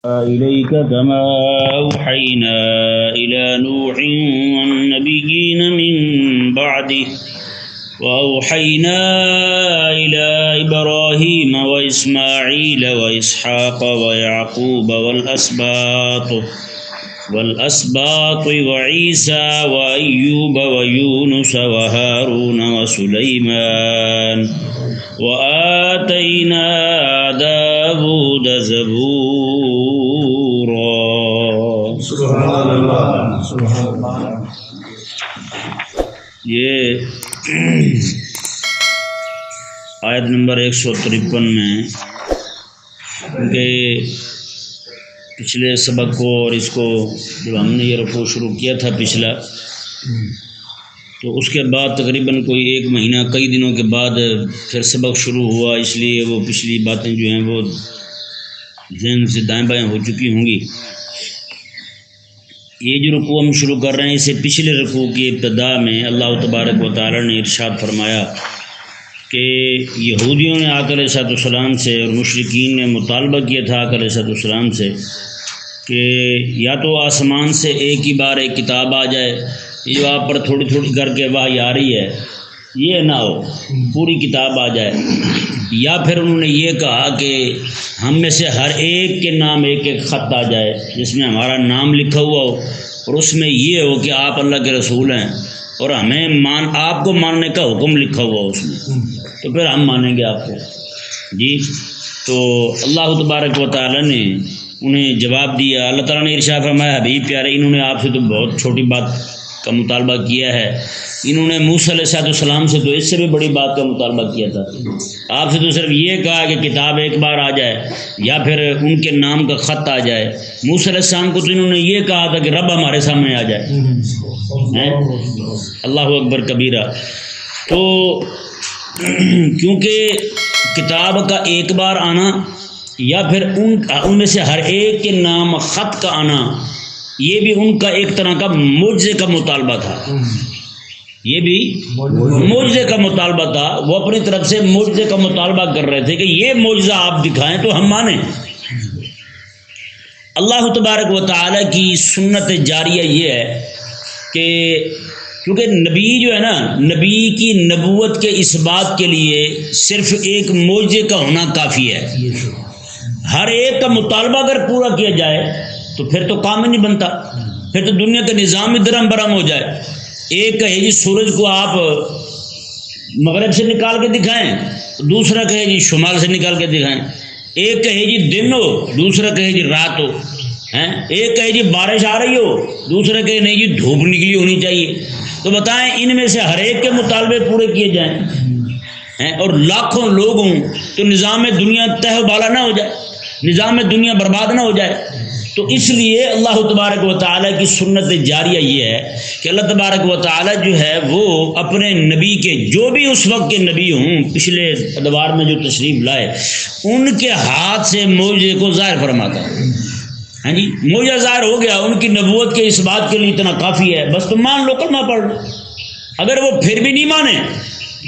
إليك كما أوحينا إلى نوح والنبيين من بعده وأوحينا إلى إبراهيم وإسماعيل وإسحاق ويعقوب والأسباط وعيسى وأيوب ويونس وهارون وسليمان وآتينا داود زبورا. سبحان اللہ سبحان اللہ. یہ آیت نمبر 153 میں کہ پچھلے سبق کو اور اس کو جب ہم نے یہ رکوع شروع کیا تھا پچھلا، تو اس کے بعد تقریباً کوئی 1 مہینہ کئی دنوں کے بعد پھر سبق شروع ہوا، اس لیے وہ پچھلی باتیں جو ہیں وہ ذہن سے دائیں بائیں ہو چکی ہوں گی. یہ جو رکوع ہم شروع کر رہے ہیں، اسے پچھلے رکوع کی ابتدا میں اللہ تبارک و تعالی نے ارشاد فرمایا کہ یہودیوں نے آقا علیہ السلام سے اور مشرکین نے مطالبہ کیا تھا آقا علیہ السلام سے کہ یا تو آسمان سے ایک ہی بار ایک کتاب آ جائے، جو آپ پر تھوڑی تھوڑی کر کے وحی آ رہی ہے یہ نہ ہو، پوری کتاب آ جائے، یا پھر انہوں نے یہ کہا کہ ہم میں سے ہر ایک کے نام ایک ایک خط آ جائے جس میں ہمارا نام لکھا ہوا ہو اور اس میں یہ ہو کہ آپ اللہ کے رسول ہیں اور ہمیں آپ کو ماننے کا حکم لکھا ہوا ہو اس میں، تو پھر ہم مانیں گے آپ کو. جی تو اللہ تبارک و تعالی نے انہیں جواب دیا. اللہ تعالیٰ نے ارشاد فرمایا حبیب پیارے، انہوں نے آپ سے تو بہت چھوٹی بات کا مطالبہ کیا ہے، انہوں نے موسیٰ علیہ السلام سے تو اس سے بھی بڑی بات کا مطالبہ کیا تھا. آپ سے تو صرف یہ کہا کہ کتاب ایک بار آ جائے یا پھر ان کے نام کا خط آ جائے. موسیٰ علیہ السلام کو تو انہوں نے یہ کہا تھا کہ رب ہمارے سامنے آ جائے. اللہ اکبر کبیرہ. تو کیونکہ کتاب کا ایک بار آنا یا پھر ان میں سے ہر ایک کے نام خط کا آنا، یہ بھی ان کا ایک طرح کا معجزے کا مطالبہ تھا. یہ بھی معجزے کا مطالبہ تھا. وہ اپنی طرف سے معجزے کا مطالبہ کر رہے تھے کہ یہ معجزہ آپ دکھائیں تو ہم مانیں. اللہ تبارک و تعالی کی سنت جاریہ یہ ہے کہ کیونکہ نبی جو ہے نا، نبی کی نبوت کے اس بات کے لیے صرف ایک معجزے کا ہونا کافی ہے. ہر ایک کا مطالبہ اگر پورا کیا جائے تو پھر تو کام ہی نہیں بنتا، پھر تو دنیا کا نظام ہی درہم برہم ہو جائے. ایک کہے جی سورج کو آپ مغرب سے نکال کے دکھائیں، دوسرا کہے جی شمال سے نکال کے دکھائیں. ایک کہے جی دن ہو، دوسرا کہے جی رات ہو. ایک کہے جی بارش آ رہی ہو، دوسرا کہے نہیں جی دھوپ نکلی ہونی چاہیے. تو بتائیں ان میں سے ہر ایک کے مطالبے پورے کیے جائیں اور لاکھوں لوگ ہوں تو نظام دنیا تہ و بالا نہ ہو جائے، نظام دنیا برباد نہ ہو جائے. تو اس لیے اللہ تبارک و تعالیٰ کی سنت جاریہ یہ ہے کہ اللہ تبارک و تعالیٰ جو ہے وہ اپنے نبی کے، جو بھی اس وقت کے نبی ہوں پچھلے ادوار میں جو تشریف لائے، ان کے ہاتھ سے معجزے کو ظاہر فرماتا ہے. ہاں جی معجزہ ظاہر ہو گیا، ان کی نبوت کے اس بات کے لیے اتنا کافی ہے. بس تم مان لو، کلمہ پڑھ لو. اگر وہ پھر بھی نہیں مانے،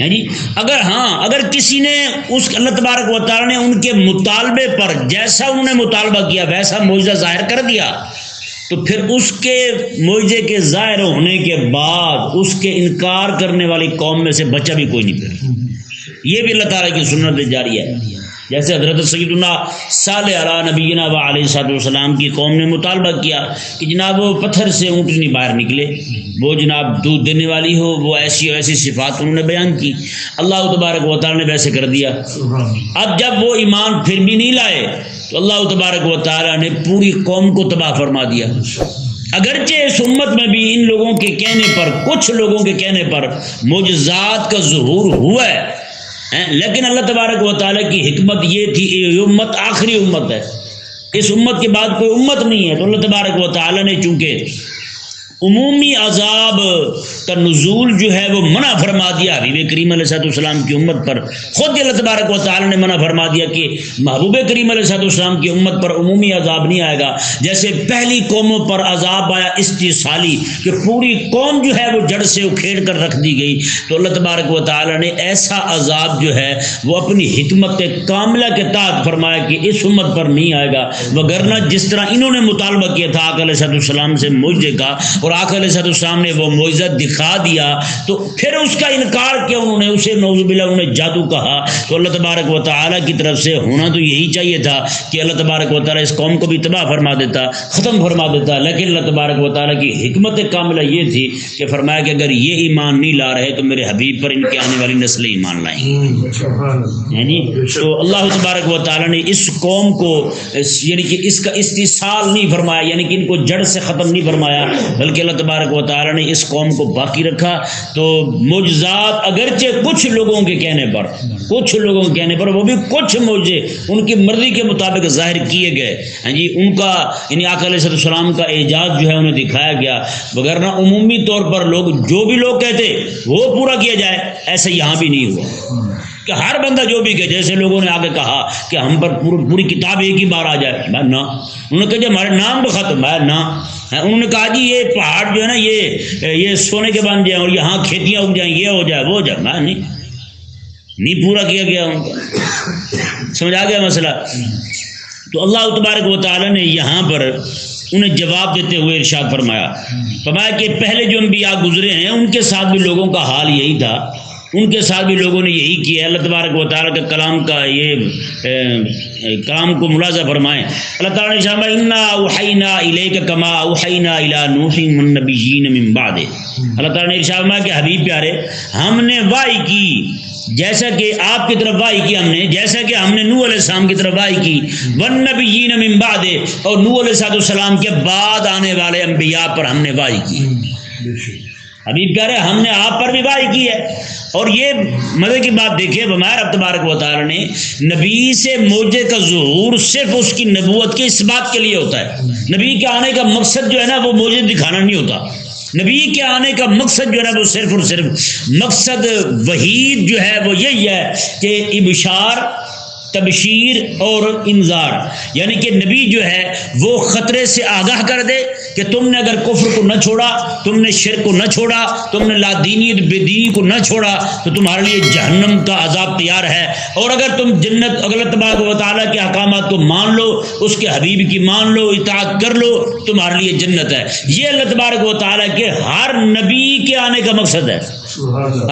جی اگر کسی نے اس اللہ تبارک و تعالیٰ نے ان کے مطالبے پر جیسا انہوں نے مطالبہ کیا ویسا معجزہ ظاہر کر دیا، تو پھر اس کے معجزے کے ظاہر ہونے کے بعد اس کے انکار کرنے والی قوم میں سے بچا بھی کوئی نہیں. پھر یہ بھی اللہ تعالیٰ کی سنت جاریہ ہے. جیسے حضرت سیدنا صالح علی نبینا و علیہ السلام کی قوم نے مطالبہ کیا کہ جناب وہ پتھر سے اونٹنی باہر نکلے، وہ جناب دودھ دینے والی ہو، وہ ایسی ایسی صفات انہوں نے بیان کی. اللہ تبارک و تعالی نے ویسے کر دیا. اب جب وہ ایمان پھر بھی نہیں لائے تو اللہ تبارک و تعالی نے پوری قوم کو تباہ فرما دیا. اگرچہ اس امت میں بھی ان لوگوں کے کہنے پر، کچھ لوگوں کے کہنے پر معجزات کا ظہور ہوا ہے، لیکن اللہ تبارک و تعالیٰ کی حکمت یہ تھی یہ امت آخری امت ہے، اس امت کے بعد کوئی امت نہیں ہے. تو اللہ تبارک و تعالیٰ نے چونکہ عمومی عذاب کا نزول جو ہے وہ منع فرما دیا حبیب کریم علیہ السلام کی امت پر. خود اللہ تبارک و تعالیٰ نے منع فرما دیا کہ محبوب کریم علیہ السلام کی امت پر عمومی عذاب نہیں آئے گا. جیسے پہلی قوموں پر عذاب آیا استحصالی کہ پوری قوم جو ہے وہ جڑ سے اکھیڑ کر رکھ دی گئی, تو اللہ تبارک و تعالیٰ نے ایسا عذاب جو ہے وہ اپنی حکمت کاملہ کے تحت فرمایا کہ اس امت پر نہیں آئے گا. وگرنہ جس طرح انہوں نے مطالبہ کیا تھا آقا علیہ السلام سے معجزے کا, اور آقا علیہ السلام نے وہ معجزہ دکھا دیا, تو پھر اس کا انکار کیا انہوں نے, اسے نعوذ باللہ انہوں نے جادو کہا. تو اللہ تبارک و تعالیٰ کی طرف سے ہونا تو یہی چاہیے تھا کہ اللہ تبارک و تعالیٰ اس قوم کو بھی تباہ فرما دیتا, ختم فرما دیتا, لیکن اللہ تبارک و تعالیٰ کی حکمت کاملہ یہ تھی کہ فرمایا کہ اگر یہ ایمان نہیں لا رہے تو میرے حبیب پر ان کے آنے والی نسلیں ایمان لائیں گی. تو اللہ تبارک و تعالیٰ نے اس قوم کو یعنی کہ اس کا استحصال نہیں فرمایا, یعنی کہ ان کو جڑ سے ختم نہیں فرمایا, بلکہ اللہ تبارک و تعالیٰ نے اس قوم کو باقی رکھا. تو معجزات اگرچہ کچھ لوگوں کے کہنے پر وہ بھی کچھ معجزے ان کی مرضی کے مطابق ظاہر کیے گئے. ان کا یعنی آقا علیہ السلام کا اعجاز جو ہے انہیں دکھایا گیا, وگرنہ عمومی طور پر لوگ جو بھی لوگ کہتے وہ پورا کیا جائے, ایسا یہاں بھی نہیں ہوا کہ ہر بندہ جو بھی کہ جیسے لوگوں نے آگے کہا کہ ہم پر پوری کتاب ایک ہی بار آ جائے, میں نہ, انہوں نے کہا جی ہمارے نام تو ختم, میں نہ, انہوں نے کہا جی یہ پہاڑ جو ہے نا یہ سونے کے بن جائیں اور یہاں کھیتیاں اگ جائیں, یہ ہو جائے وہ ہو جائے, میں نہیں پورا کیا گیا ان کا. سمجھ آ گیا مسئلہ. تو اللہ تبارک و تعالیٰ نے یہاں پر انہیں جواب دیتے ہوئے ارشاد فرمایا کہ پہلے جو انبیاء گزرے ہیں ان کے ساتھ بھی لوگوں کا حال یہی تھا, ان کے ساتھ بھی لوگوں نے یہی کیا. اللہ تبارک و تعالیٰ کے کلام کا یہ کلام کو ملاحظہ فرمائیں. اللہ تعالیٰ نے فرمایا انا اوحینا الیک کما اوحینا الی نوح والنبیین من بعد. اللہ تعالیٰ نے ارشاد فرمایا کہ حبیب پیارے, ہم نے وحی کی جیسا کہ آپ کی طرف وحی کی ہم نے, جیسا کہ ہم نے نوح علیہ السلام کی طرف وحی کی, والنبیین من بعد, اور نوح علیہ السلام کے بعد آنے والے انبیاء پر ہم نے وحی کی. حبیب کہہ رہے ہم نے آپ پر بھی وحی کی ہے. اور یہ مزے کی بات دیکھیے, بمائر رب تبارک و تعالیٰ نے نبی سے معجزے کا ظہور صرف اس کی نبوت کے اس بات کے لیے ہوتا ہے. نبی کے آنے کا مقصد جو ہے نا وہ معجزے دکھانا نہیں ہوتا. نبی کے آنے کا مقصد جو ہے نا وہ صرف اور صرف مقصد وحید جو ہے وہ یہی ہے کہ ابشار, تبشیر اور انذار, یعنی کہ نبی جو ہے وہ خطرے سے آگاہ کر دے کہ تم نے اگر کفر کو نہ چھوڑا, تم نے شرک کو نہ چھوڑا, تم نے لادینیت بے دینی کو نہ چھوڑا تو تمہارے لیے جہنم کا عذاب تیار ہے. اور اگر تم جنت اللہ تبارک و تعالیٰ کے احکامات کو مان لو, اس کے حبیب کی مان لو, اطاعت کر لو, تمہارے لیے جنت ہے. یہ اللہ تبارک و تعالیٰ کے ہر نبی کے آنے کا مقصد ہے.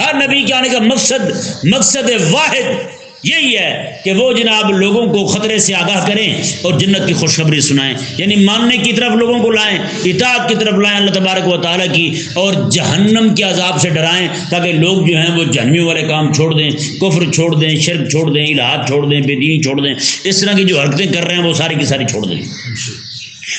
ہر نبی کے آنے کا مقصد واحد یہی ہے کہ وہ جناب لوگوں کو خطرے سے آگاہ کریں اور جنت کی خوشخبری سنائیں, یعنی ماننے کی طرف لوگوں کو لائیں, اطاعت کی طرف لائیں اللہ تبارک و تعالیٰ کی, اور جہنم کے عذاب سے ڈرائیں تاکہ لوگ جو ہیں وہ جہنمیوں والے کام چھوڑ دیں, کفر چھوڑ دیں, شرک چھوڑ دیں, الہات چھوڑ دیں, بے دینی چھوڑ دیں, اس طرح کی جو حرکتیں کر رہے ہیں وہ ساری کی ساری چھوڑ دیں.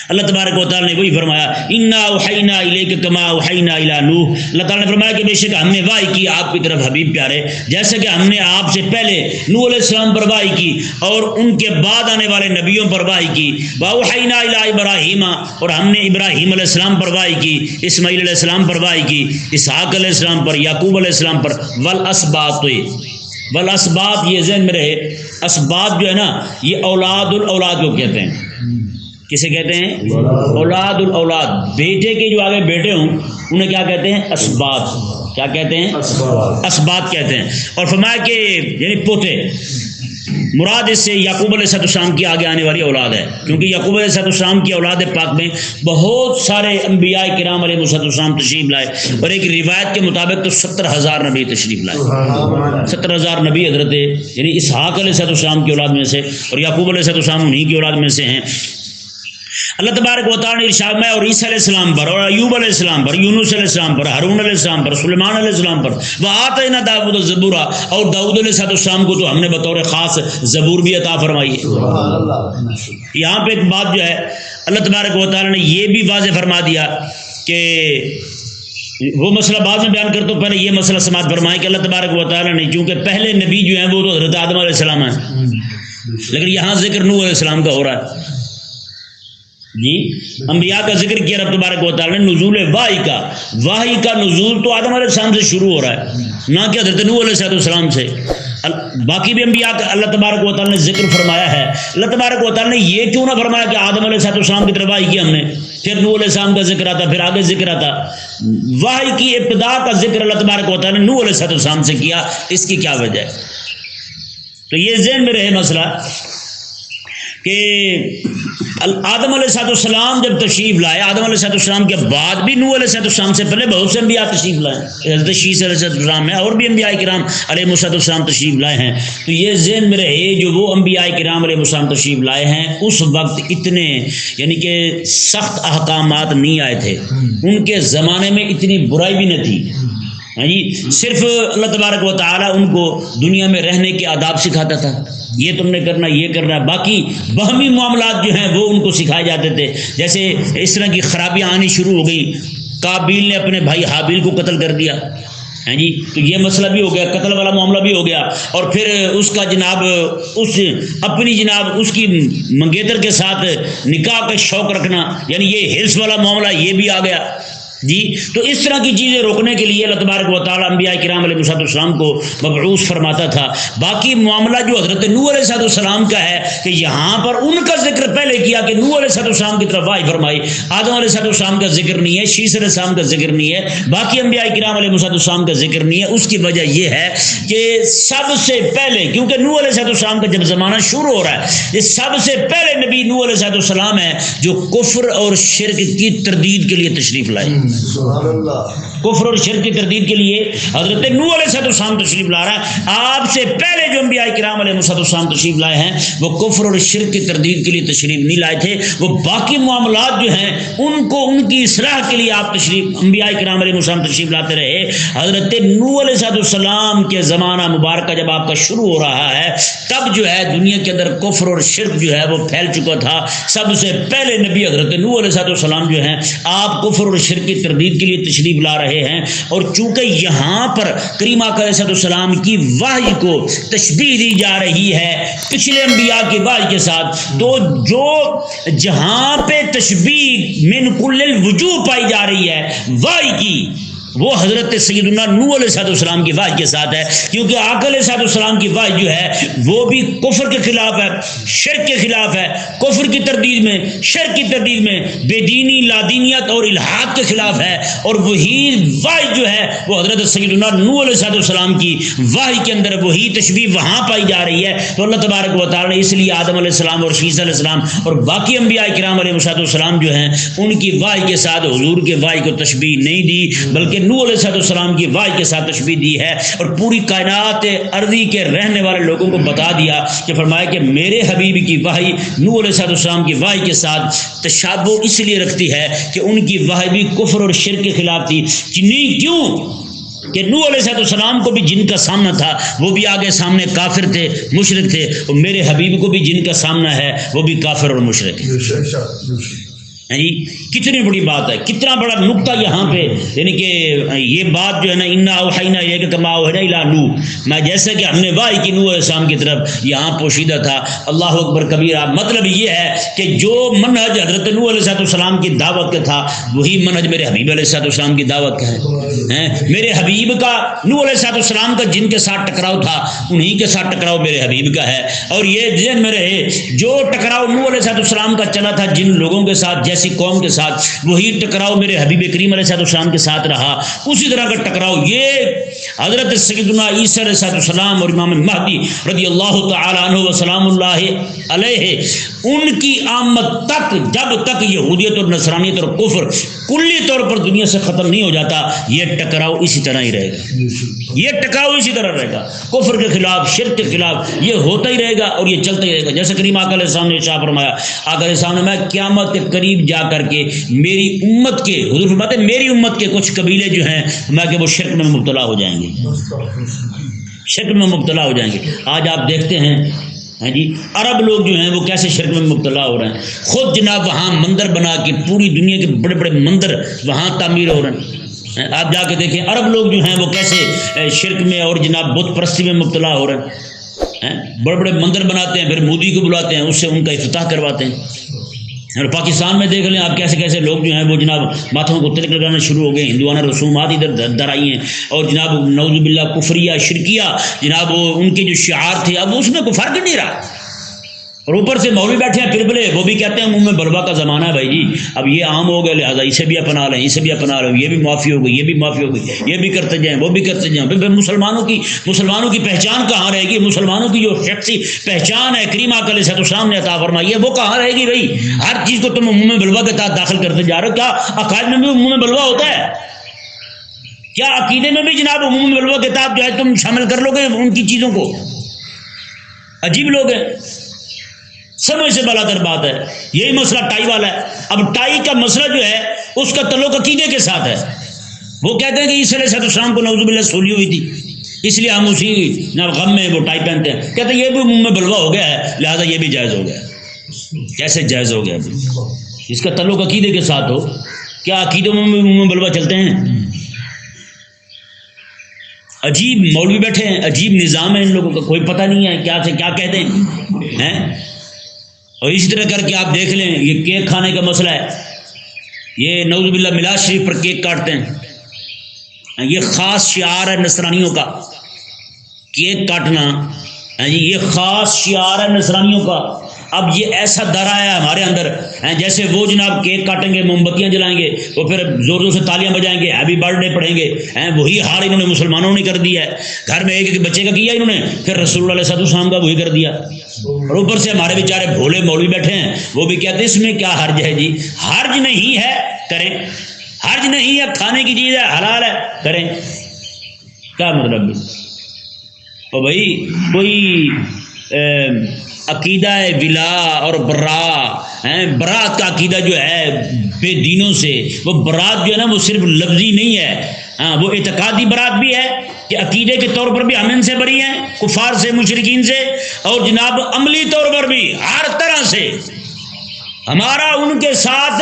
اللہ تبارک و تعالیٰ نے وہی فرمایا انا اوحینا الیک کما اوحینا الی نوح. اللہ تعالیٰ نے فرمایا کہ بے شک ہم نے وحی کی آپ کی طرف حبیب پیارے جیسے کہ ہم نے آپ سے پہلے نوح علیہ السلام پر وحی کی اور ان کے بعد آنے والے نبیوں پر وحی کی. واوحینا الی ابراہیم, اور ہم نے ابراہیم علیہ السلام پر وحی کی, اسماعیل علیہ السلام پر وحی کی, اسحاق علیہ السلام پر, یعقوب علیہ السلام پر. والاسباط یہ ذہن میں رہے, اسباط جو ہے نا یہ اولاد الاولاد کو کہتے ہیں. کسے کہتے ہیں؟ اولاد الاولاد, بیٹے کے جو آگے بیٹے ہوں انہیں کیا کہتے ہیں؟ اسباط. کیا کہتے ہیں؟ اسباط کہتے ہیں. اور فرمایا کہ یعنی پوتے, مراد اس سے یعقوب علیہ السلام کی آگے آنے والی اولاد ہے, کیونکہ یعقوب علیہ السلام کی اولاد پاک میں بہت سارے انبیاء کرام علیہ السلام تشریف لائے, اور ایک روایت کے مطابق تو 70,000 نبی تشریف لائے. 70,000 نبی حضرت یعنی اسحاق علیہ السلام کی اولاد میں سے اور یعقوب علیہ السلام انہی کی اولاد میں سے ہیں. اللہ تبارک و تعالیٰ نے ارشاد میں اور عیسیٰ علیہ السلام پر اور ایوب علیہ السلام پر, یونس علیہ السلام پر, ہارون علیہ السلام پر, سلیمان علیہ السلام پر, وآتینا داؤد الزبور, اور داؤد علیہ السلام کو تو ہم نے بطور خاص زبور بھی عطا فرمائی ہے. یہاں پہ ایک بات جو ہے اللہ تبارک و تعالیٰ نے یہ بھی واضح فرما دیا کہ وہ مسئلہ بعد میں بیان کرتا ہوں, پہلے یہ مسئلہ سماعت فرمائیں کہ اللہ تبارک و تعالیٰ نے چونکہ پہلے نبی جو ہیں وہ تو حضرت آدم علیہ السلام ہیں, لیکن یہاں ذکر نوح علیہ السلام کا ہو رہا ہے. جی انبیاء کا ذکر کیا رب تبارک و تعالیٰ نے نزول وحی کا نزول تو آدم علیہ السلام سے شروع ہو رہا ہے، نہ کہ حضرت نوح علیہ السلام سے۔ باقی بھی انبیاء کا اللہ تبارک و تعالیٰ نے ذکر فرمایا ہے۔ اللہ تبارک و تعالیٰ نے یہ کیوں نہ فرمایا کہ آدم علیہ السلام کی طرف وحی کی ہم نے، پھر نوح علیہ السلام کا ذکر آتا، پھر آگے ذکر آتا۔ وحی کی ابتدا کا ذکر اللہ تبارک و تعالیٰ نے نوح علیہ السلام سے کیا، اس کی کیا وجہ ہے؟ تو یہ ذہن میں رہے مسئلہ کہ آدم علیہ السلام جب تشریف لائے، آدم علیہ السلام کے بعد بھی نوح علیہ السلام سے پہلے بہت سے انبیاء تشریف لائے، حضرت شیس علیہ السلام ہے، اور بھی انبیاء کرام علیہ السلام تشریف لائے ہیں۔ تو یہ ذہن میں رہے جو وہ انبیاء کرام علیہ السلام تشریف لائے ہیں اس وقت اتنے یعنی کہ سخت احکامات نہیں آئے تھے، ان کے زمانے میں اتنی برائی بھی نہ تھی۔ جی صرف اللہ تبارک و تعالیٰ ان کو دنیا میں رہنے کے آداب سکھاتا تھا، یہ تم نے کرنا، یہ کرنا، باقی باہمی معاملات جو ہیں وہ ان کو سکھائے جاتے تھے۔ جیسے اس طرح کی خرابیاں آنی شروع ہو گئی، قابیل نے اپنے بھائی حابیل کو قتل کر دیا، ہیں جی، تو یہ مسئلہ بھی ہو گیا، قتل والا معاملہ بھی ہو گیا، اور پھر اس کا جناب اس کی منگیتر کے ساتھ نکاح کا شوق رکھنا، یعنی یہ ہرس والا معاملہ یہ بھی آ گیا۔ جی تو اس طرح کی چیزیں روکنے کے لیے اللہ تبارک و تعالیٰ انبیاء کرام علیہ السلام کو مبعوث فرماتا تھا۔ باقی معاملہ جو حضرت نوح علیہ السلام کا ہے کہ یہاں پر ان کا ذکر پہلے کیا کہ نوح علیہ السلام کی طرف وحی فرمائی، آدم علیہ السلام کا ذکر نہیں ہے، شیس علیہ السلام کا ذکر نہیں ہے، باقی انبیاء کرام علیہ السلام کا ذکر نہیں ہے۔ اس کی وجہ یہ ہے کہ سب سے پہلے، کیونکہ نوح علیہ السلام کا جب زمانہ شروع ہو رہا ہے، یہ سب سے پہلے نبی نوح علیہ السلام ہے جو کفر اور شرک کی تردید کے لیے تشریف لائے۔ کفر اور شرک کی تردید کے لیے حضرت نوح علیہ السلام تشریف لا رہا ہے۔ آپ سے پہلے جو انبیاء کرام علیہ السلام تشریف لائے ہیں وہ کفر اور شرک کی تردید کے لیے تشریف نہیں لائے تھے، وہ باقی معاملات جو ہیں ان کو ان کی اصلاح کے لیے آپ انبیاء کرام علیہ السلام تشریف لاتے رہے۔ حضرت نوح علیہ السلام کے زمانہ مبارکہ جب آپ کا شروع ہو رہا ہے تب جو ہے دنیا کے اندر کفر اور شرک جو ہے وہ پھیل چکا تھا۔ سب سے پہلے نبی حضرت نوح علیہ السلام جو ہیں آپ کفر اور شرک کی تردید کے لیے تشریف لا رہے ہیں، اور چونکہ یہاں پر کریم آقا علیہ السلام کی وحی کو تشبیہ دی جا رہی ہے پچھلے انبیاء کی وحی کے ساتھ، تو جو جہاں پہ تشبیہ من کل الوجوہ پائی جا رہی ہے وحی کی، وہ حضرت سیدنا نوح علیہ السلام کی وحی کے ساتھ ہے، کیونکہ آقا علیہ السلام کی وحی جو ہے وہ بھی کفر کے خلاف ہے، شرک کے خلاف ہے، کفر کی تردید میں، شرک کی تردید میں، بے دینی، لادینیت اور الحاد کے خلاف ہے، اور وہی وحی جو ہے وہ حضرت سیدنا نوح علیہ السلام کی وحی کے اندر وہی تشبیہ وہاں پائی جا رہی ہے۔ تو اللہ تبارک و تعالیٰ نے اس لیے آدم علیہ السلام اور شیس علیہ السلام اور باقی انبیاء کرام علیہ السلام جو ہیں ان کی وحی کے ساتھ حضور کے وحی کو تشبیہ نہیں دی، بلکہ نوح علیہ السلام کی وحی کے ساتھ تشبیہ دی ہے، اور پوری کائنات ارضی کے رہنے والے لوگوں کو بتا دیا کہ فرمایا کہ میرے حبیب کی وحی نوح علیہ السلام کی وحی کے ساتھ تشابہ اس لیے رکھتی ہے کہ ان کی وحی بھی کفر اور شرک کے خلاف تھی۔ نہیں کیوں کہ نوح علیہ السلام کو بھی جن کا سامنا تھا، وہ بھی آگے سامنے کافر تھے، مشرک تھے، اور میرے حبیب کو بھی جن کا سامنا ہے وہ بھی کافر اور مشرک ہے۔ جی کتنی بڑی بات ہے، کتنا بڑا نقطہ یہاں پہ، یعنی کہ یہ بات جو ہے نا انا اوحینا الیک کما اوحینا الی نوح، میں جیسے کہ ہم نے وحی کی نوح علیہ السلام کی طرف، یہاں پوشیدہ تھا۔ اللہ اکبر کبیرہ۔ مطلب یہ ہے کہ جو منہج حضرت نوح علیہ السلام کی دعوت کا تھا وہی منہج میرے حبیب علیہ السلام کی دعوت کا ہے۔ میرے حبیب کا نوح علیہ السلام کا جن کے ساتھ ٹکراؤ تھا انہی کے ساتھ ٹکراؤ میرے حبیب کا ہے، اور یہ ذہن میں رہے جو ٹکراؤ نوح علیہ السلام کا چلا تھا جن لوگوں کے ساتھ، ایسی قوم کے ساتھ، وہی ٹکراؤ میرے حبیب کریم علیہ السلام کے ساتھ رہا، اسی طرح کا ٹکراؤ یہ حضرت سیدنا عیسیٰ علیہ السلام اور امام مہدی رضی اللہ تعالی عنہ و سلام اللہ علیہ ان کی آمد تک، جب تک یہودیت اور نصرانیت اور کفر کلی طور پر دنیا سے ختم نہیں ہو جاتا، یہ ٹکراؤ اسی طرح ہی رہے گا، یہ ٹکراؤ اسی طرح رہے گا، کفر کے خلاف، شرک کے خلاف یہ ہوتا ہی رہے گا اور یہ چلتا ہی رہے گا۔ جیسے کریم آقا علیہ السلام نے ارشاد فرمایا، آقا علیہ السلام نے میں قیامت کے قریب جا کر کے میری امت کے، حضور فرماتے ہیں میری امت کے کچھ قبیلے جو ہیں میں کہ وہ شرک میں مبتلا ہو جائیں گے، شرک میں مبتلا ہو جائیں گے۔ آج آپ دیکھتے ہیں جی عرب لوگ جو ہیں وہ کیسے شرک میں مبتلا ہو رہے ہیں، خود جناب وہاں مندر بنا کے پوری دنیا کے بڑے بڑے مندر وہاں تعمیر ہو رہے ہیں۔ آپ جا کے دیکھیں عرب لوگ جو ہیں وہ کیسے شرک میں اور جناب بت پرستی میں مبتلا ہو رہے ہیں، بڑے بڑے مندر بناتے ہیں، پھر مودی کو بلاتے ہیں، اس سے ان کا افتتاح کرواتے ہیں۔ اور پاکستان میں دیکھ لیں آپ کیسے کیسے لوگ جو ہیں وہ جناب ماتھوں کو تلک لگانا شروع ہو گئے، ہندوانہ رسومات ادھر در آئی ہیں، اور جناب نعوذ باللہ کفریہ شرکیہ جناب وہ ان کے جو شعار تھے اب اس میں کوئی فرق نہیں رہا، اور اوپر سے مولوی بیٹھے ہیں پھر بلے وہ بھی کہتے ہیں منہ میں بلوا کا زمانہ ہے بھائی جی، اب یہ عام ہو گیا لہٰذا اسے بھی اپنا لیں، اسے بھی اپنا لیں، یہ بھی معافی ہو گئی، یہ بھی معافی ہو گئی، یہ بھی کرتے جائیں وہ بھی کرتے جائیں، پھر مسلمانوں کی پہچان کہاں رہے گی؟ مسلمانوں کی جو شخصی پہچان ہے کریم آقا علیہ السلام نے عطا فرمائی ہے وہ کہاں رہے گی بھائی؟ ہر چیز کو تم منہ میں بلوا کے تحت داخل کرتے جا رہے ہو، کیا عقائد میں بھی منہ میں بلوا ہوتا ہے؟ کیا عقیدے میں بھی جناب منہ میں بلوا کے تحت جو ہے تم شامل کر لو گے ان کی چیزوں کو؟ عجیب لوگ ہیں، سمجھ سے بلا در بات ہے۔ یہی مسئلہ ٹائی والا ہے۔ اب ٹائی کا مسئلہ جو ہے اس کا تعلق عقیدے کے ساتھ ہے۔ وہ کہتے ہیں کہ عیسیٰ علیہ السلام کو نعوذ باللہ سولی ہوئی تھی، اس لیے ہم اسی غم میں وہ ٹائی پہنتے ہیں، کہتے ہیں یہ بھی منہ میں بلوا ہو گیا ہے لہذا یہ بھی جائز ہو گیا۔ کیسے جائز ہو گیا؟ اس کا تعلق عقیدے کے ساتھ ہو، کیا عقیدوں میں منہ میں بلوا چلتے ہیں؟ عجیب مولوی بیٹھے ہیں، عجیب نظام ہے ان لوگوں کا، کوئی پتہ نہیں ہے کیا سے کیا کہتے ہیں۔ اور اسی طرح کر کے آپ دیکھ لیں یہ کیک کھانے کا مسئلہ ہے، یہ نعوذ باللہ میلاد شریف پر کیک کاٹتے ہیں، یہ خاص شعار ہے نصرانیوں کا، کیک کاٹنا یہ خاص شعار ہے نصرانیوں کا۔ اب یہ ایسا ڈر آیا ہے ہمارے اندر، جیسے وہ جناب کیک کاٹیں گے، موم بتیاں جلائیں گے، وہ پھر زور زور سے تالیاں بجائیں گے، ہیپی برتھ ڈے پڑھیں گے، وہی حال انہوں نے مسلمانوں نے کر دیا ہے۔ گھر میں ایک ایک بچے کا کیا انہوں نے، پھر رسول اللہ علیہ السلام کا وہی کر دیا، اور اوپر سے ہمارے بیچارے بھولے مولوی بیٹھے ہیں وہ بھی کہتے ہیں اس میں کیا حرج ہے جی؟ حرج نہیں ہے کریں، حرج نہیں ہے، کھانے کی چیز ہے حلال ہے کریں، کیا مطلب؟ اور بھائی کوئی عقیدہ ولا اور برات کا عقیدہ جو ہے بے دینوں سے، وہ برات جو ہے نا وہ صرف لفظی نہیں ہے، وہ اعتقادی برات بھی ہے کہ عقیدے کے طور پر بھی ہم ان سے بری ہیں، کفار سے، مشرکین سے، اور جناب عملی طور پر بھی ہر طرح سے ہمارا ان کے ساتھ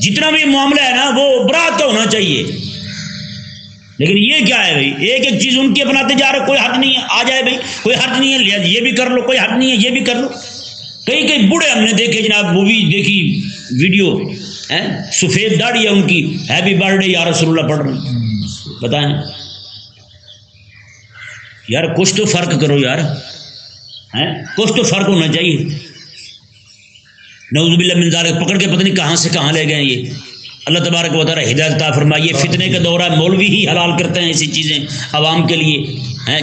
جتنا بھی معاملہ ہے نا وہ برات کا ہونا چاہیے۔ لیکن یہ کیا ہے بھائی، ایک ایک چیز ان کی اپناتے جا رہے، کوئی حد نہیں ہے، آ جائے بھائی کوئی حد نہیں ہے، یہ بھی کر لو، کوئی حد نہیں ہے، یہ بھی کر لو۔ کئی کئی بوڑھے ہم نے دیکھے جناب، وہ بھی دیکھی ویڈیو، سفید داڑھی ہے ان کی، ہیپی برتھ ڈے یا رسول اللہ پڑھ رہے ہیں۔ بتائیں یار کچھ تو فرق کرو یار، کچھ تو فرق ہونا چاہیے۔ نعوذ باللہ من ذالک، پکڑ کے پتہ نہیں کہاں سے کہاں لے گئے یہ۔ اللہ تبارک و تعالی ہدایت عطا فرمائے۔ یہ فتنے کا دورہ ہے، مولوی ہی حلال کرتے ہیں ایسی چیزیں عوام کے لیے،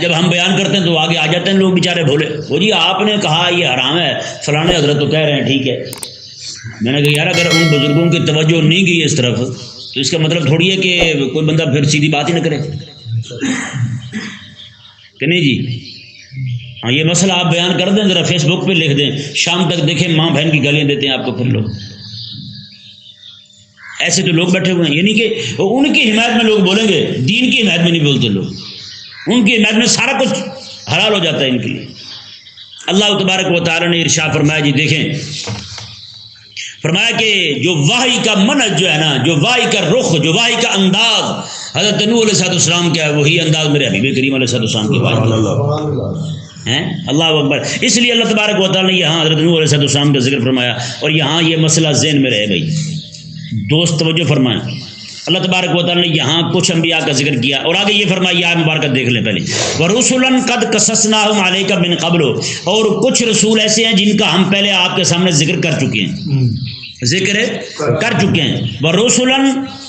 جب ہم بیان کرتے ہیں تو آگے آ جاتے ہیں لوگ بیچارے بھولے، وہ جی آپ نے کہا یہ حرام ہے، فلانے حضرت تو کہہ رہے ہیں ٹھیک ہے۔ میں نے کہا یار اگر ان بزرگوں کی توجہ نہیں گئی اس طرف تو اس کا مطلب تھوڑی ہے کہ کوئی بندہ پھر سیدھی بات ہی نہ کرے کہ نہیں جی۔ ہاں یہ مسئلہ آپ بیان کر دیں، ذرا فیس بک پہ لکھ دیں، شام تک دیکھیں ماں بہن کی گالیاں دیتے ہیں آپ کو پھر لوگ۔ ایسے تو لوگ بیٹھے ہوئے ہیں، یعنی کہ ان کی حمایت میں لوگ بولیں گے، دین کی حمایت میں نہیں بولتے لوگ، ان کی حمایت میں سارا کچھ حلال ہو جاتا ہے ان کے لیے۔ اللہ تبارک و تعالی نے ارشاد فرمایا جی دیکھیں، فرمایا کہ جو وحی کا منہج جو ہے نا، جو وحی کا رخ، جو وحی کا انداز حضرت نوح علیہ السلام کا ہے، وہی انداز میرے حبیب کریم علیہ السلام کے بعد ہے۔ اللہ اکبر۔ اس لیے اللہ تبارک و تعالی نے یہاں حضرت نوح علیہ السلام کا ذکر فرمایا، اور یہاں یہ مسئلہ ذہن میں رہے بھائی، دوست توجہ فرمائیں۔ اللہ تبارک و تعالی نے یہاں کچھ انبیاء کا ذکر کیا، اور آگے یہ فرمایا، آیت مبارکہ دیکھ لیں پہلے، وَرُسُلًا قَدْ قَصَصْنَاهُمْ عَلَيْكَ مِنْ قَبْلُ، اور کچھ رسول ایسے ہیں جن کا ہم پہلے آپ کے سامنے ذکر کر چکے ہیں، ذکر کر چکے ہیں۔ وَرُسُلًا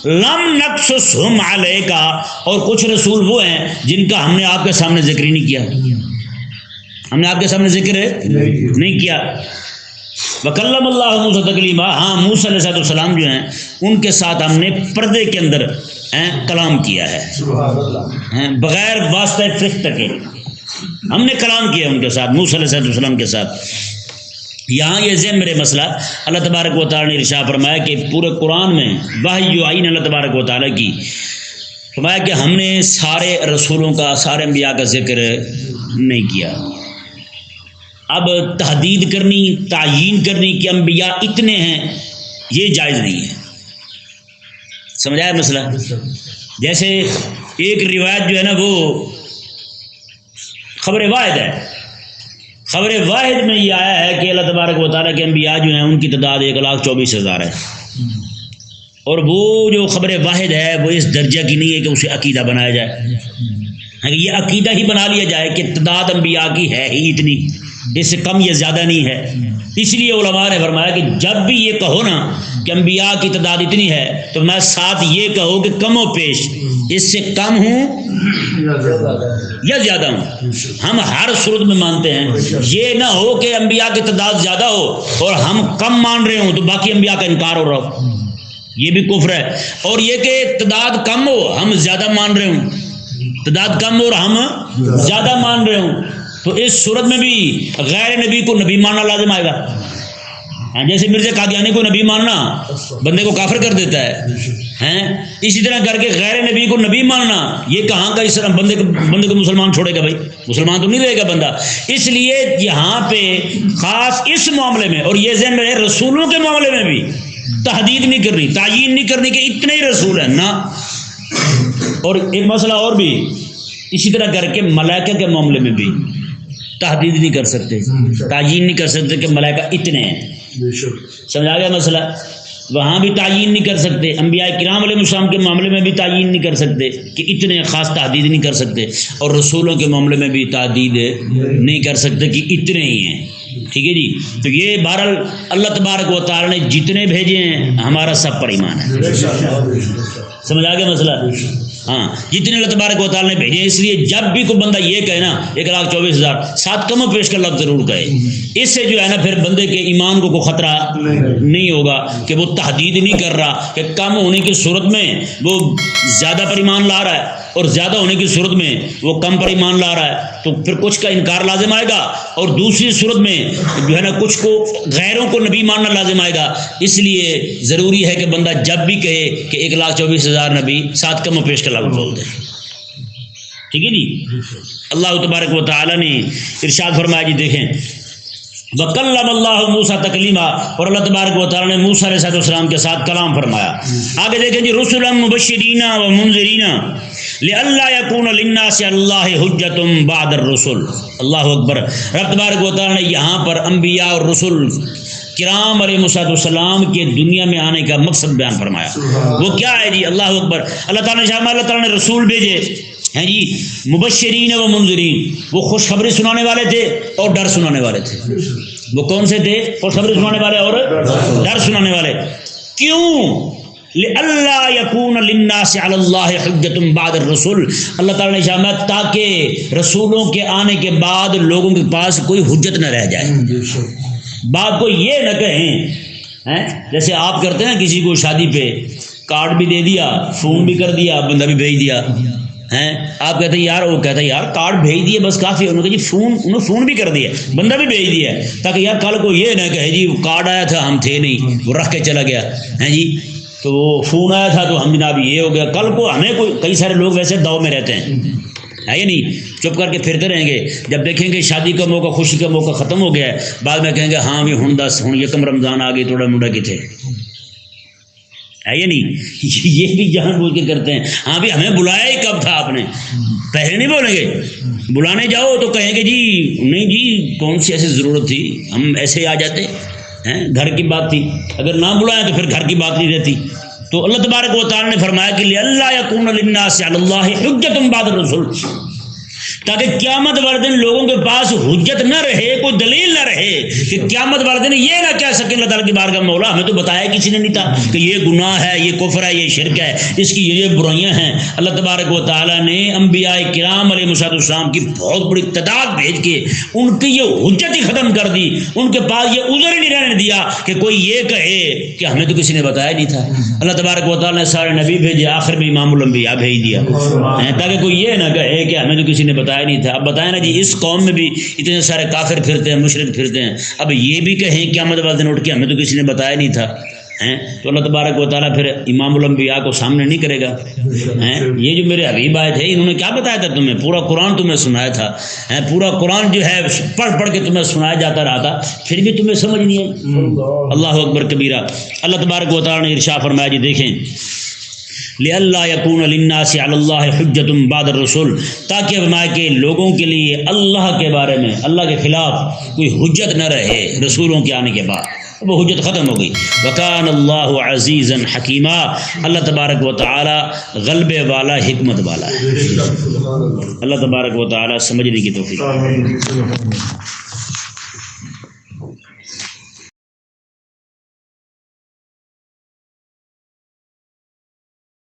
لَمْ نَقْصُصْهُمْ عَلَيْكَ، اور کچھ رسول وہ ہیں جن کا ہم نے آپ کے سامنے ذکر ہی نہیں کیا، ہم نے آپ کے سامنے ذکر نہیں کیا۔ وَكَلَّمَ اللَّهُ مُوسَىٰ تَكْلِيمًا، ہاں موسیٰ علیہ السلام جو ہیں ان کے ساتھ ہم نے پردے کے اندر کلام کیا ہے، بغیر واسطہ فرشتہ کے ہم نے کلام کیا ان کے ساتھ، موسیٰ علیہ السلام کے ساتھ۔ یہاں یہ ذہن میرے مسئلہ، اللہ تبارک و تعالی نے ارشاد فرمایا کہ پورے قرآن میں وحی جو آئی اللہ تبارک و تعالی کی، فرمایا کہ ہم نے سارے رسولوں کا، سارے انبیاء کا ذکر نہیں کیا۔ اب تحدید کرنی، تعیین کرنی کہ انبیاء اتنے ہیں، یہ جائز نہیں ہے۔ سمجھ آیا مسئلہ؟ جیسے ایک روایت جو ہے نا وہ خبر واحد ہے خبر واحد میں یہ آیا ہے کہ اللہ تبارک و تعالیٰ کے انبیاء جو ہیں ان کی تعداد 1,24,000 ہے، اور وہ جو خبر واحد ہے وہ اس درجہ کی نہیں ہے کہ اسے عقیدہ بنایا جائے، یہ عقیدہ ہی بنا لیا جائے کہ تعداد انبیاء کی ہے ہی اتنی، اس سے کم یا زیادہ نہیں ہے۔ اس لیے علماء نے فرمایا کہ جب بھی یہ کہو نا کہ انبیاء کی تعداد اتنی ہے تو میں ساتھ یہ کہو کہ کم و پیش اس سے کم ہوں یا زیادہ ہوں، ہم ہر صورت میں مانتے ہیں۔ یہ نہ ہو کہ انبیاء کی تعداد زیادہ ہو اور ہم کم مان رہے ہوں تو باقی انبیاء کا انکار ہو رہا ہو، یہ بھی کفر ہے۔ اور یہ کہ تعداد کم ہو ہم زیادہ مان رہے ہوں، تعداد کم ہو اور ہم زیادہ مان رہے ہوں، تو اس صورت میں بھی غیر نبی کو نبی ماننا لازم آئے گا۔ جیسے مرزا قادیانی کو نبی ماننا بندے کو کافر کر دیتا ہے، اسی طرح کر کے غیر نبی کو نبی ماننا یہ کہاں کا اسلام، بندے کو مسلمان چھوڑے گا؟ بھائی مسلمان تو نہیں رہے گا بندہ۔ اس لیے یہاں پہ خاص اس معاملے میں، اور یہ ذہن میں رہے رسولوں کے معاملے میں بھی تحدید نہیں کرنی، تعیین نہیں کرنی کہ اتنے ہی رسول ہیں، نہ۔ اور ایک مسئلہ اور بھی اسی طرح کر کے ملائکہ کے معاملے میں بھی تحدید نہیں کر سکتے، تعیین نہیں کر سکتے کہ ملائکہ اتنے ہیں، سمجھا گیا مسئلہ؟ وہاں بھی تعیین نہیں کر سکتے، انبیاء کرام علیہ السلام کے معاملے میں بھی تعیین نہیں کر سکتے کہ اتنے، خاص تحدید نہیں کر سکتے، اور رسولوں کے معاملے میں بھی تحدید نہیں کر سکتے کہ اتنے ہی ہیں، ٹھیک ہے جی؟ تو یہ بہرحال اللہ تبارک و تعالی نے جتنے بھیجے ہیں ہمارا سب پر ایمان ہے، سمجھا گیا مسئلہ؟ ہاں، جتنے اللہ تبارک و تعالی نے بھیجے، اس لیے جب بھی کوئی بندہ یہ کہے نا 1,24,000 ساتھ کم و پیش کا لفظ ضرور کہے، اس سے جو ہے نا پھر بندے کے ایمان کو کوئی خطرہ نہیں ہوگا کہ وہ تحدید نہیں کر رہا کہ کم ہونے کی صورت میں وہ زیادہ پر ایمان لا رہا ہے اور زیادہ ہونے کی صورت میں وہ کم پر ایمان لا رہا ہے، تو پھر کچھ کا انکار لازم آئے گا، اور دوسری صورت میں جو ہے نا کچھ کو غیروں کو نبی ماننا لازم آئے گا۔ اس لیے ضروری ہے کہ بندہ جب بھی کہے کہ 1,24,000 نبی ساتھ کم و پیش کا لفظ بول دے، ٹھیک ہے جی؟ اللہ تبارک و تعالی نے ارشاد فرمایا جی، دیکھیں وَكَلَّمَ اللَّهُ مُوسَىٰ تَكْلِيمًا، اور اللہ تبارک و تعالی نے موسیٰ علیہ السلام کے ساتھ کلام فرمایا۔ آگے دیکھیں جی، رُسُلًا مُبَشِّرِينَ وَمُنذِرِينَ لِئَلَّا يَكُونَ لِلنَّاسِ عَلَى اللَّهِ حُجَّةٌ بَعْدَ الرُّسُلِ۔ اللہ اکبر۔ رب تبارک و تعالی نے یہاں پر انبیاء اور رسول کرام علیہ السلام کے دنیا میں آنے کا مقصد بیان فرمایا۔ وہ کیا ہے جی؟ اللہ اکبر۔ اللہ تعالیٰ نے رسول بھیجے ہیں جی، مبشرین و منذرین، وہ خوشخبری سنانے والے تھے اور ڈر سنانے والے تھے۔ وہ کون سے تھے؟ خوشخبری سنانے والے اور ڈر سنانے والے۔ کیوں؟ لِأَلَّا يَكُونَ لِلنَّاسِ عَلَى اللَّهِ حُجَّةٌ بَعْدَ الرُّسُلِ، اللہ تعالیٰ نے فرمایا تاکہ رسولوں کے آنے کے بعد لوگوں کے پاس کوئی حجت نہ رہ جائے، بات کو یہ نہ کہیں جیسے آپ کرتے ہیں کسی کو شادی پہ کارڈ بھی دے دیا، فون بھی کر دیا، بندہ بھی بھیج دیا، آپ کہتے ہیں یار، وہ کہتا ہے یار کارڈ بھیج دیے بس کافی ہے، انہوں نے کہا جی انہوں فون بھی کر دیا، بندہ بھی بھیج دیا، تاکہ یار کل کو یہ نہ کہے جی کارڈ آیا تھا ہم تھے نہیں، وہ رکھ کے چلا گیا ہے جی، تو وہ فون آیا تھا تو ہم جناب یہ ہو گیا، کل کو ہمیں کوئی، کئی سارے لوگ ویسے داؤ میں رہتے ہیں، ہے یا نہیں، چپ کر کے پھرتے رہیں گے، جب دیکھیں گے شادی کا موقع، خوشی کا موقع ختم ہو گیا ہے، بعد میں کہیں گے ہاں بھی ہوں دس ہوں یکم رمضان آ گئی توڑا منڈا کی تھے، ہے یا نہیں؟ یہ بھی جان بوجھ کے کرتے ہیں، ہاں بھی ہمیں بلایا ہی کب تھا آپ نے، پہلے نہیں بولیں گے، بلانے جاؤ تو کہیں گے جی نہیں جی کون سی ایسی ضرورت تھی، ہم ایسے ہی آ جاتے ہیں، گھر کی بات تھی، اگر نہ بلائیں تو پھر گھر کی بات نہیں رہتی۔ تو اللہ تبارک و تعالی نے فرمایا کہ لِأَلَّا يَكُونَ لِلنَّاسِ عَلَى اللَّهِ حُجَّةٌ بَعْدَ الرُّسُلِ، تاکہ قیامت والے دن لوگوں کے پاس حجت نہ رہے، کوئی دلیل نہ رہے کہ قیامت والے دن یہ نہ کہہ سکے اللہ تعالیٰ کی بارگاہ میں مولا ہمیں تو بتایا کسی نے نہیں تھا کہ یہ گناہ ہے، یہ کفر ہے، یہ شرک ہے، اس کی یہ برائیاں ہیں۔ اللہ تبارک و تعالیٰ نے انبیاء کرام علیہ السلام کی بہت بڑی تعداد بھیج کے ان کی یہ حجت ہی ختم کر دی، ان کے پاس یہ عذر ہی نہیں رہنے دیا کہ کوئی یہ کہے کہ ہمیں تو کسی نے بتایا نہیں تھا۔ اللہ تبارک و تعالیٰ نے سارے نبی بھیجے، آخر میں امام الانبیاء بھیج دیا تاکہ کوئی یہ نہ کہے کہ ہمیں تو کسی نے بتایا نہیں تھا۔ اب بتائیں نا جی، اس قوم میں بھی اتنے سارے کافر پھرتے ہیں، مشرک پھرتے ہیں، اب یہ بھی کہیں قیامت والے دن اٹھ کے ہمیں تو کسی نے بتایا نہیں تھا، تو اللہ تبارک و تعالیٰ پھر امام الانبیاء کو سامنے نہیں کرے گا۔ یہ جو میرے حبیب آئے تھے انہوں نے کیا بتایا تھا تمہیں؟ پورا قرآن تمہیں سنایا تھا، پورا قرآن جو ہے پڑھ پڑھ کے تمہیں سنایا جاتا رہا تھا، پھر بھی تمہیں سمجھ نہیں آئی۔ اللہ اکبر کبیرہ۔ اللہ تبارک و تعالیٰ نے ارشاد فرمایا جی، دیکھیں لئلا یکون للناس علی اللہ حجۃ بعد الرسول، تاکہ فرمایا کہ لوگوں کے لیے اللہ کے بارے میں اللہ کے خلاف کوئی حجت نہ رہے رسولوں کے آنے کے بعد، وہ حجت ختم ہو گئی۔ وکان اللہ عزیزا حکیما، اللہ تبارک و تعالی غلبے والا حکمت والا ہے۔ اللہ تبارک و تعالی سمجھنے کی توفیق۔